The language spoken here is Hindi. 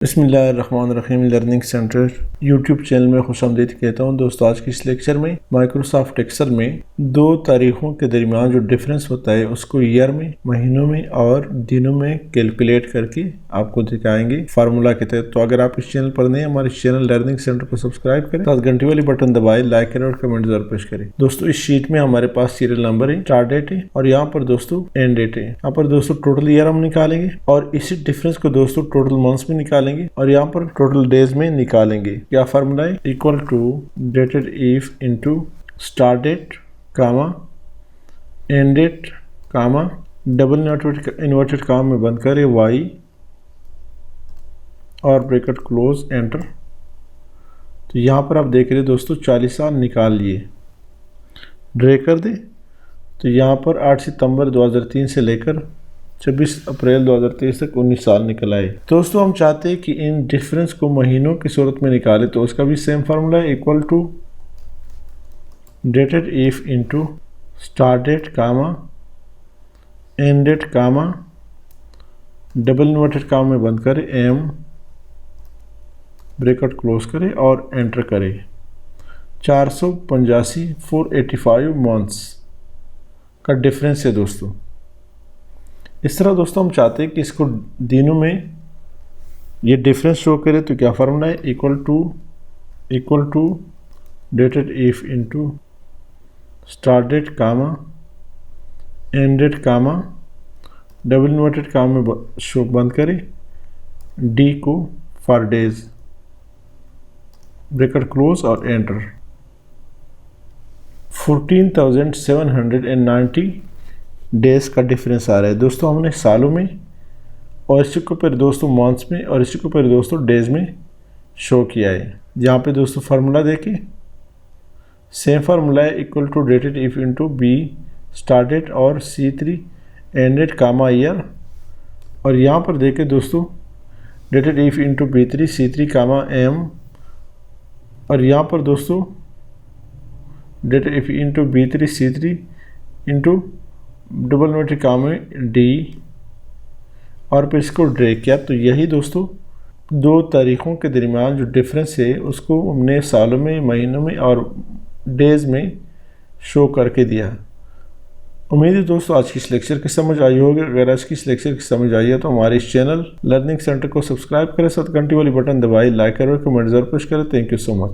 बिस्मिल्लाहिर्रहमानिर्रहीम लर्निंग सेंटर यूट्यूब चैनल में खुशामदीद कहता हूँ। दोस्तों, आज के इस लेक्चर में माइक्रोसॉफ्ट एक्सेल में दो तारीखों के दरमियान जो डिफरेंस होता है उसको ईयर में, महीनों में और दिनों में कैलकुलेट करके आपको दिखाएंगे फार्मूला के तहत। तो अगर आप इस चैनल पर नहीं, हमारे चैनल लर्निंग सेंटर को सब्सक्राइब करें, साथ घंटी वाली बटन दबाए, लाइक करें और कमेंट जरूर पेश करें। दोस्तों, इस शीट में हमारे पास सीरियल नंबर है, स्टार्ट डेट है और यहाँ पर दोस्तों एंड डेट है। यहाँ पर दोस्तों टोटल ईयर हम निकालेंगे और इसी डिफरेंस को दोस्तों टोटल मंथ्स में निकालेंगे और यहाँ पर टोटल डेज में निकालेंगे। क्या फार्मूला है? Equal to DATEDIF into start date comma end date comma double inverted comma में बंद करे y और ब्रैकेट क्लोज एंटर। तो यहाँ पर आप देख रहे हैं दोस्तों 40 साल निकाल लिए, ड्रे कर दे। तो यहाँ पर 8 सितंबर 2003 से लेकर 26 अप्रैल 2023 तक 19 साल निकल आए। दोस्तों, हम चाहते हैं कि इन डिफरेंस को महीनों की सूरत में निकाले, तो उसका भी सेम फार्मूला है, equal to DATEDIF into start date comma end date comma double inverted comma में बंद करे एम ब्रैकेट क्लोज करे और एंटर करे। 485 मंथ्स का डिफरेंस है दोस्तों। इस तरह दोस्तों हम चाहते हैं कि इसको दिनों में ये डिफरेंस शो करे, तो क्या फार्मूला है? Equal to DATEDIF into start date comma end date comma double inverted comma में शो बंद करे डी को फॉर डेज ब्रैकेट क्लोज और एंटर। 14,790 डेज का डिफरेंस आ रहा है दोस्तों। हमने सालों में और इसी को फिर दोस्तों मंथ्स में और इसी को फिर दोस्तों डेज में शो किया है। यहाँ पे दोस्तों फार्मूला देखें, सेम फार्मूला है, equal to DATEDIF into B start date और C3 and date comma year. और यहाँ पर देखें दोस्तों DATEDIF into B3 C3 comma M. और यहाँ पर दोस्तों DATEDIF into B3 C3 into double inverted comma में डी और फिर इसको ड्रे किया। तो यही दोस्तों दो तारीखों के दरमियान जो डिफरेंस है उसको हमने सालों में, महीनों में और डेज में शो करके दिया। उम्मीद है दोस्तों आज की इस लेक्चर की समझ आई होगी। अगर आज की इस लेक्चर की समझ आई है तो हमारे इस चैनल लर्निंग सेंटर को सब्सक्राइब करें, साथ घंटी वाली बटन दबाए, लाइक करें और कमेंट जरूर पेश करें। Thank you so much.